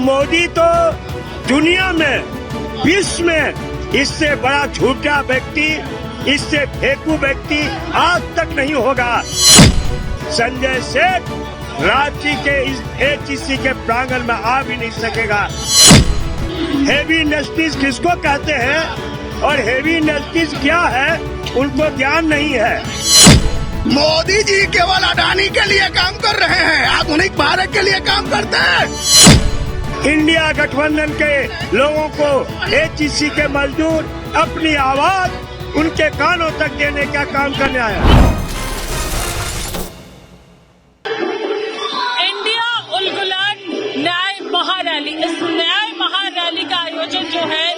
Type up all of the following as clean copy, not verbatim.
मोदी तो दुनिया में, विश्व में इससे बड़ा झूठा व्यक्ति, इससे फेंकू व्यक्ति आज तक नहीं होगा। संजय सेठ रांची के इस HEC के प्रांगण में आ भी नहीं सकेगा। हेवी इंडस्ट्रीज किसको कहते हैं और हेवी इंडस्ट्रीज क्या है उनको ज्ञान नहीं है। मोदी जी केवल अडानी के लिए काम कर रहे हैं, आधुनिक भारत के लिए काम करते हैं। इंडिया गठबंधन के लोगों को HEC के मजदूर अपनी आवाज उनके कानों तक देने का काम करने आया। इंडिया उलगुलान न्याय महारैली, इस न्याय महारैली का आयोजन जो है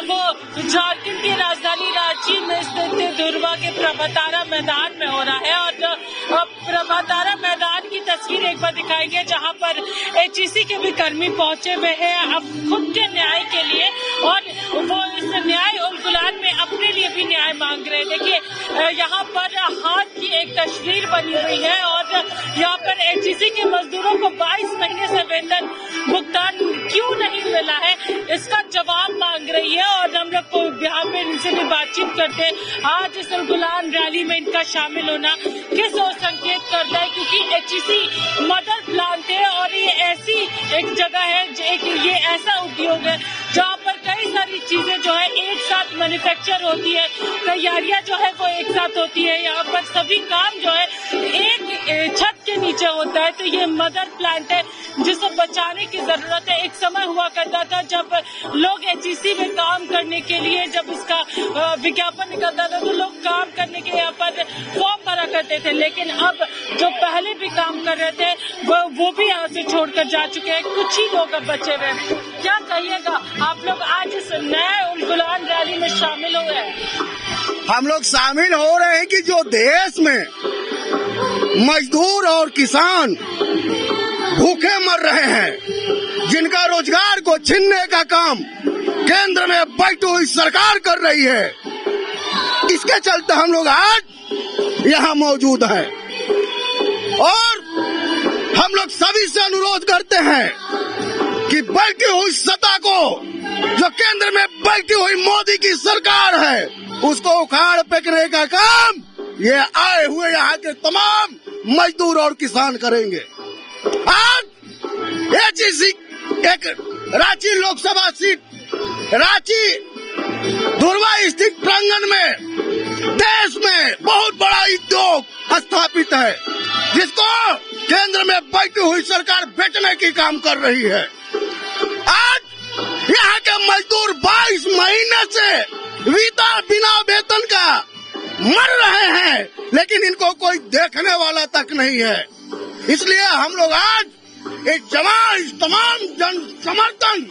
वो झारखंड की राजधानी रांची में स्थित दुर्वा के प्रभातारा मैदान में हो रहा है। और प्रभातारा मैदान की तस्वीर एक बार दिखाएंगे जहां पर HEC के भी कर्मी पहुंचे हुए हैं अब खुद के न्याय के लिए, और वो इस न्याय उलगुलान में अपने लिए भी न्याय मांग रहे हैं। देखिए यहाँ पर हाथ की एक तस्वीर बनी हुई है और यहाँ पर HEC के मजदूरों को 22 महीने से वेतन भुगतान क्यों नहीं मिला है, इसका जवाब मांग रही है। और हम लोग को यहाँ पे इनसे भी बातचीत करते हैं। आज इस उलगुलान रैली में इनका शामिल होना किस ओर संकेत करता है, क्योंकि HEC मदर प्लांट है और ये ऐसी एक जगह है, ये ऐसा उद्योग है जहाँ पर कई सारी चीजें जो है एक साथ मैन्युफैक्चर होती है, तैयारियां जो है वो एक साथ होती है। यहाँ पर सभी काम जो है एक छत के नीचे होता है। तो ये मदर प्लांट है जिसे बचाने की जरूरत है। एक समय हुआ करता था जब लोग HEC में काम करने के लिए, जब इसका विज्ञापन निकलता था तो लोग काम करने के यहाँ पर फॉर्म भरा करते थे, लेकिन अब जो पहले भी काम कर रहे थे वो भी यहाँ से छोड़कर जा चुके हैं। कुछ ही लोग अब बचे हुए हैं। क्या कहिएगा, आप लोग आज इस नए उलगुलान रैली में शामिल हुए हैं? हम लोग शामिल हो रहे हैं कि जो देश में मजदूर और किसान भूखे मर रहे हैं, जिनका रोजगार को छीनने का काम केंद्र में बैठी हुई सरकार कर रही है, इसके चलते हम लोग आज यहाँ मौजूद हैं। और हम लोग सभी से अनुरोध करते हैं कि बैठी हुई सत्ता को, जो केंद्र में बैठी हुई मोदी की सरकार है, उसको उखाड़ फेंकने का काम ये आए हुए यहाँ के तमाम मजदूर और किसान करेंगे। आज HEC एक रांची लोकसभा सीट, रांची दुर्वा स्थित प्रांगण में देश में बहुत बड़ा उद्योग स्थापित है, जिसको केंद्र में बैठी हुई सरकार बेचने की काम कर रही है। आज यहाँ के मजदूर 22 महीने से बिना वेतन का मर रहे हैं, लेकिन इनको कोई देखने वाला तक नहीं है। इसलिए हम लोग आज इस तमाम जन समर्थन,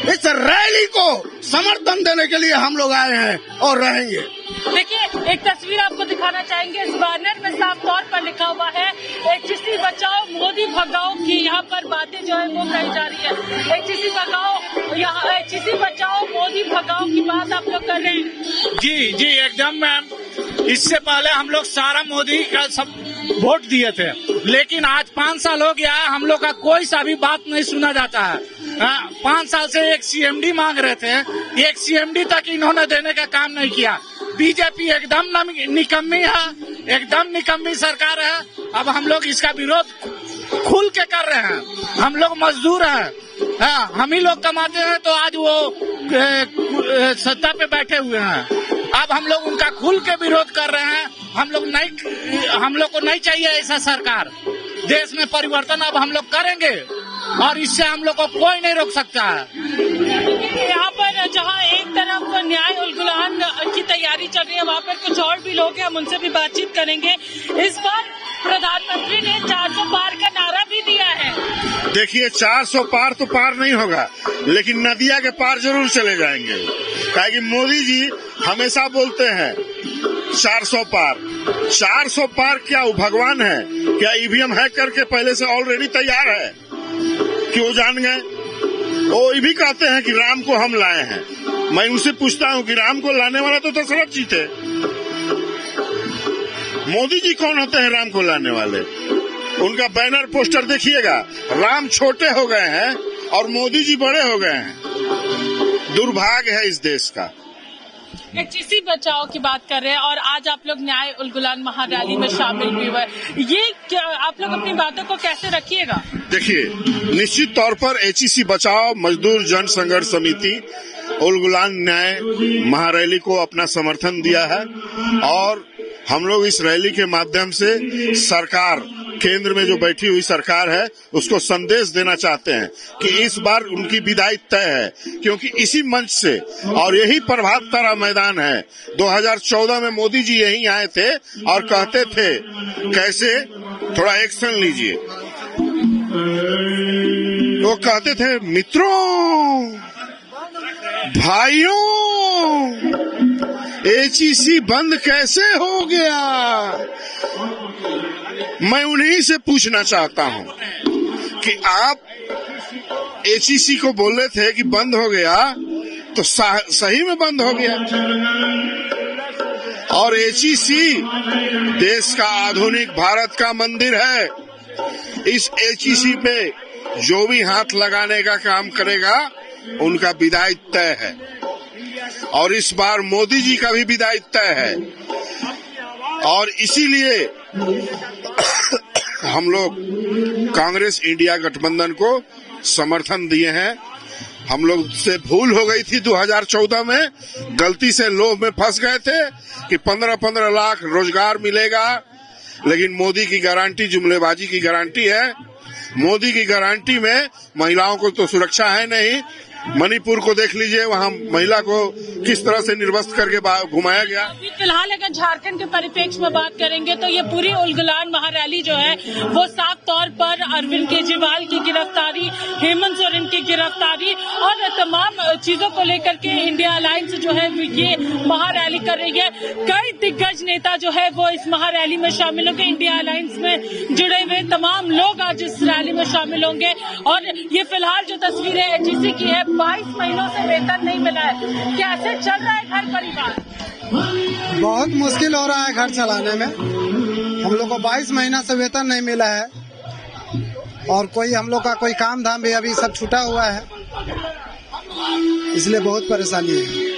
इस रैली को समर्थन देने के लिए हम लोग आए हैं और रहेंगे। देखिए एक तस्वीर आपको दिखाना चाहेंगे। इस बैनर में साफ तौर पर लिखा हुआ है HEC बचाओ मोदी भगाओ की यहाँ पर बातें जो है वो कही जा रही है। HEC भगाओ, यहाँ HEC बचाओ मोदी भगाओ की बात आप लोग कर रहे हैं। जी एकदम मैम। इससे पहले हम लोग सारा मोदी का सब वोट दिए थे, लेकिन आज 5 साल हो गया हम लोग का कोई सा भी बात नहीं सुना जाता है। 5 साल से एक CMD मांग रहे थे, एक CMD तक इन्होंने देने का काम नहीं किया। बीजेपी एकदम निकम्मी है, एकदम निकम्मी सरकार है। अब हम लोग इसका विरोध खुल के कर रहे हैं। हम लोग मजदूर हैं, हम ही लोग कमाते हैं, तो आज वो सत्ता पे बैठे हुए हैं। अब हम लोग उनका खुल के विरोध कर रहे हैं। हम लोग को नहीं चाहिए ऐसा सरकार। देश में परिवर्तन अब हम लोग करेंगे और इससे हम लोग को कोई नहीं रोक सकता है। यहाँ पर जहाँ एक तरफ न्याय उलगुलान की तैयारी चल रही है, वहाँ पर कुछ और भी लोग हैं, हम उनसे भी बातचीत करेंगे। इस बार प्रधानमंत्री ने 400 पार का नारा भी दिया है। देखिए 400 पार तो पार नहीं होगा, लेकिन नदिया के पार जरूर चले जाएंगे। काहे कि मोदी जी हमेशा बोलते हैं 400 पार। 400 पार क्या वो भगवान है क्या? EVM हैक करके पहले से ऑलरेडी तैयार है, क्यों जान गए? वो ये भी कहते हैं कि राम को हम लाए हैं। मैं उनसे पूछता हूँ कि राम को लाने वाला तो दशरथ जी थे, मोदी जी कौन होते हैं राम को लाने वाले? उनका बैनर पोस्टर देखिएगा, राम छोटे हो गए हैं और मोदी जी बड़े हो गए हैं। दुर्भाग्य है इस देश का। एचईसी बचाओ की बात कर रहे हैं और आज आप लोग न्याय उलगुलान महारैली में शामिल भी हुए, ये क्या आप लोग अपनी बातों को कैसे रखिएगा? देखिए, निश्चित तौर पर एचईसी बचाओ मजदूर जन संघर्ष समिति उलगुलान न्याय महारैली को अपना समर्थन दिया है और हम लोग इस रैली के माध्यम से सरकार, केंद्र में जो बैठी हुई सरकार है, उसको संदेश देना चाहते हैं कि इस बार उनकी विदाई तय है, क्योंकि इसी मंच से और यही प्रभात तारा मैदान है। 2014 में मोदी जी यहीं आए थे और कहते थे कैसे थोड़ा एक्शन लीजिए। वो कहते थे मित्रों, भाइयों, एचईसी बंद कैसे हो गया। मैं उन्हीं से पूछना चाहता हूं कि आप एचईसी को बोले थे कि बंद हो गया तो सही में बंद हो गया। और एचईसी देश का आधुनिक भारत का मंदिर है। इस एचईसी पे जो भी हाथ लगाने का काम करेगा उनका विदाई तय है और इस बार मोदी जी का भी विदाई तय है और इसीलिए हम लोग कांग्रेस इंडिया गठबंधन को समर्थन दिए हैं। हम लोग से भूल हो गई थी 2014 में, गलती से लोभ में फंस गए थे कि 15-15 लाख रोजगार मिलेगा, लेकिन मोदी की गारंटी जुमलेबाजी की गारंटी है। मोदी की गारंटी में महिलाओं को तो सुरक्षा है नहीं। मणिपुर को देख लीजिए, वहाँ महिला को किस तरह से निर्वस्त्र करके घुमाया गया। अभी फिलहाल अगर झारखंड के परिप्रेक्ष्य में बात करेंगे तो ये पूरी उलगुलान महारैली जो है वो साफ तौर पर अरविंद केजरीवाल की गिरफ्तारी, हेमंत सोरेन की गिरफ्तारी और तमाम चीजों को लेकर के इंडिया अलायंस जो है ये महारैली कर रही है। कई दिग्गज नेता जो है वो इस महारैली में शामिल होंगे। इंडिया अलायंस में जुड़े हुए तमाम लोग आज इस रैली में शामिल होंगे और ये फिलहाल जो तस्वीरें एचईसी की है, 22 महीनों से वेतन नहीं मिला है। कैसे चल रहा है घर परिवार? बहुत मुश्किल हो रहा है घर चलाने में। हम लोग को 22 महीना से वेतन नहीं मिला है और कोई हम लोग का कोई काम धाम भी अभी सब छूटा हुआ है, इसलिए बहुत परेशानी है।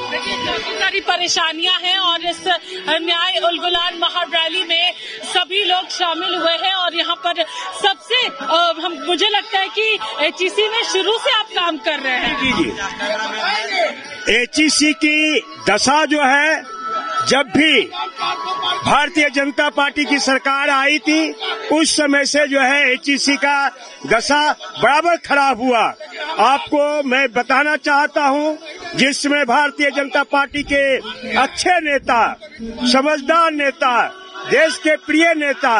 काफी सारी परेशानियां हैं और इस न्याय उलगुलान महारैली में सभी लोग शामिल हुए हैं और यहाँ पर सबसे मुझे लगता है कि एचईसी में शुरू से आप काम कर रहे हैं। एचईसी की दशा जो है, जब भी भारतीय जनता पार्टी की सरकार आई थी उस समय से जो है एचईसी का दशा बराबर खराब हुआ। आपको मैं बताना चाहता हूं, जिसमें भारतीय जनता पार्टी के अच्छे नेता, समझदार नेता, देश के प्रिय नेता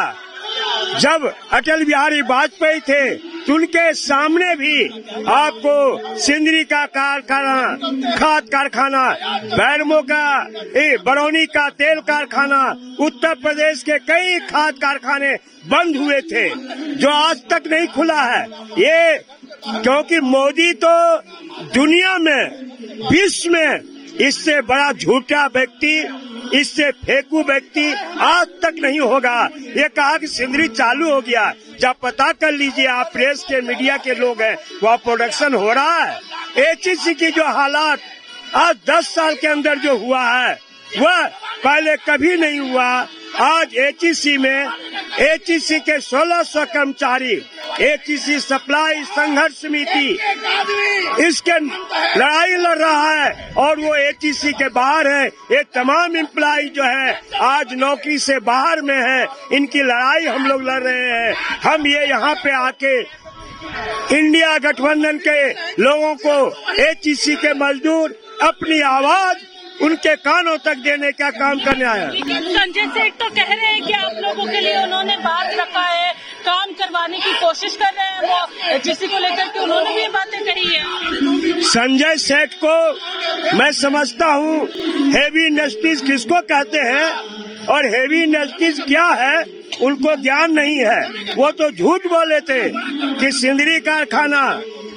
जब अटल बिहारी वाजपेयी थे तो उनके सामने भी आपको सिंदरी का कारखाना, खाद कारखाना, बैरमो का, बरौनी का तेल कारखाना, उत्तर प्रदेश के कई खाद कारखाने बंद हुए थे जो आज तक नहीं खुला है। ये क्योंकि मोदी तो दुनिया में, विश्व में इससे बड़ा झूठा व्यक्ति, इससे फेंकू व्यक्ति आज तक नहीं होगा। ये कहा कि सिंदरी चालू हो गया, जब पता कर लीजिए आप, प्रेस के मीडिया के लोग हैं, वहाँ प्रोडक्शन हो रहा है। एचईसी की जो हालात आज 10 साल के अंदर जो हुआ है वह पहले कभी नहीं हुआ। आज एचईसी में एचईसी के 1600 कर्मचारी, एचईसी सप्लाई संघर्ष समिति इसके लड़ाई लड़ रहा है और वो एचईसी के बाहर है। ये तमाम एम्प्लॉय जो है आज नौकरी से बाहर में है, इनकी लड़ाई हम लोग लड़ रहे हैं। हम ये यहाँ पे आके इंडिया गठबंधन के लोगों को, एचईसी के मजदूर अपनी आवाज उनके कानों तक देने का काम करने आया। संजय सेठ तो कह रहे हैं कि आप लोगों के लिए उन्होंने बात रखा है, काम करवाने की कोशिश कर रहे हैं वो एचईसी को लेकर के, उन्होंने भी बातें कही है। संजय सेठ को मैं समझता हूँ हेवी इंडस्ट्रीज किसको कहते हैं और हेवी इंडस्ट्रीज क्या है उनको ज्ञान नहीं है। वो तो झूठ बोले थे कि सिंदरी कारखाना,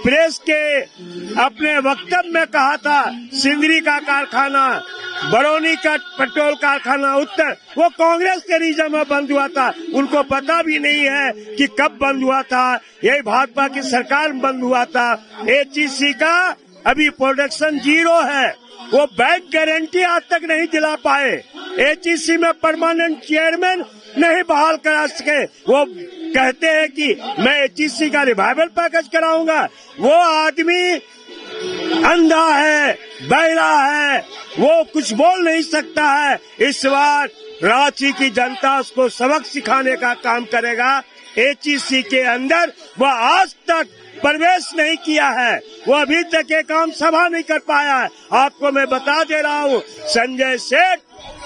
प्रेस के अपने वक्तव्य में कहा था सिंदरी का कारखाना बरौनी का पेट्रोल कारखाना उत्तर वो कांग्रेस के रीजन में बंद हुआ था, उनको पता भी नहीं है कि कब बंद हुआ था, यही भाजपा की सरकार में बंद हुआ था। HEC का अभी प्रोडक्शन 0 है, वो बैंक गारंटी आज तक नहीं दिला पाए। HEC में परमानेंट चेयरमैन नहीं बहाल करा सके। वो कहते हैं कि मैं HEC का रिवाइवल पैकेज कराऊंगा। वो आदमी अंधा है, बहरा है, वो कुछ बोल नहीं सकता है। इस बार रांची की जनता उसको सबक सिखाने का काम करेगा। HEC के अंदर वो आज तक प्रवेश नहीं किया है, वो अभी तक एक आम सभा नहीं कर पाया है। आपको मैं बता दे रहा हूँ, संजय सेठ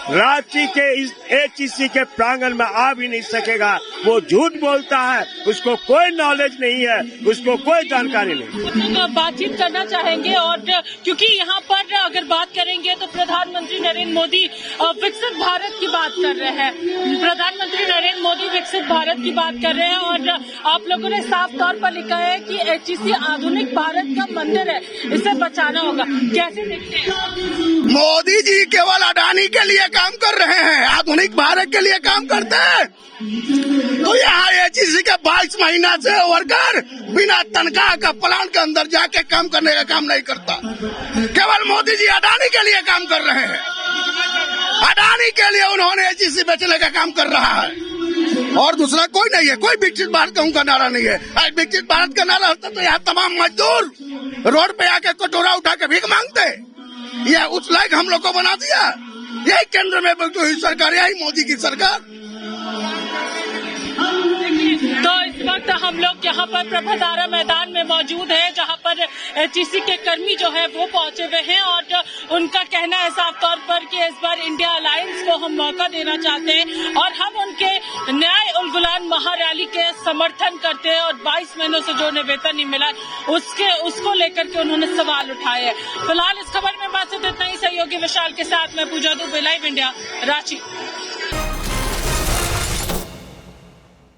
रांची के इस HEC के प्रांगण में आ भी नहीं सकेगा। वो झूठ बोलता है, उसको कोई नॉलेज नहीं है, उसको कोई जानकारी नहीं। बातचीत करना चाहेंगे और क्योंकि यहाँ पर अगर बात करेंगे तो प्रधानमंत्री नरेंद्र मोदी विकसित भारत की बात कर रहे हैं। प्रधानमंत्री नरेंद्र मोदी विकसित भारत की बात कर रहे हैं और आप लोगों ने साफ तौर पर लिखा है कि HEC आधुनिक भारत का मंदिर है, इसे बचाना होगा। कैसे देखते हैं? मोदी जी केवल अडानी के लिए काम कर रहे हैं, आधुनिक भारत के लिए काम करते हैं। तो यहाँ HEC के 22 महीना से वर्कर बिना तनख्वाह का प्लांट के अंदर जाके काम करने का काम नहीं करता। केवल मोदी जी अडानी के लिए काम कर रहे हैं, अडानी के लिए उन्होंने HEC बेचने का काम कर रहा है और दूसरा कोई नहीं है। कोई विकसित भारत का उनका नारा नहीं है। आज विकसित भारत का नारा होता तो यहाँ तमाम मजदूर रोड पे आके कटोरा उठा के भीख मांगते। यह उस लायक हम लोग को बना दिया। यही केंद्र में बैठी हुई सरकार, यही मोदी की सरकार। तो इस वक्त हम लोग यहाँ पर प्रभातारा मैदान में मौजूद है, जहाँ पर HEC के कर्मी जो है वो पहुंचे हुए हैं और उनका कहना है साफ तौर पर कि इस बार इंडिया अलायंस को हम मौका देना चाहते हैं और हम उनके न्याय उलगुलान महारैली के समर्थन करते हैं और 22 महीनों से जो उन्हें वेतन नहीं मिला उसको लेकर के उन्होंने सवाल उठाए हैं। फिलहाल इस खबर में बात से इतना ही। सहयोगी विशाल के साथ मैं पूजा दुबे, लाइव इंडिया, रांची।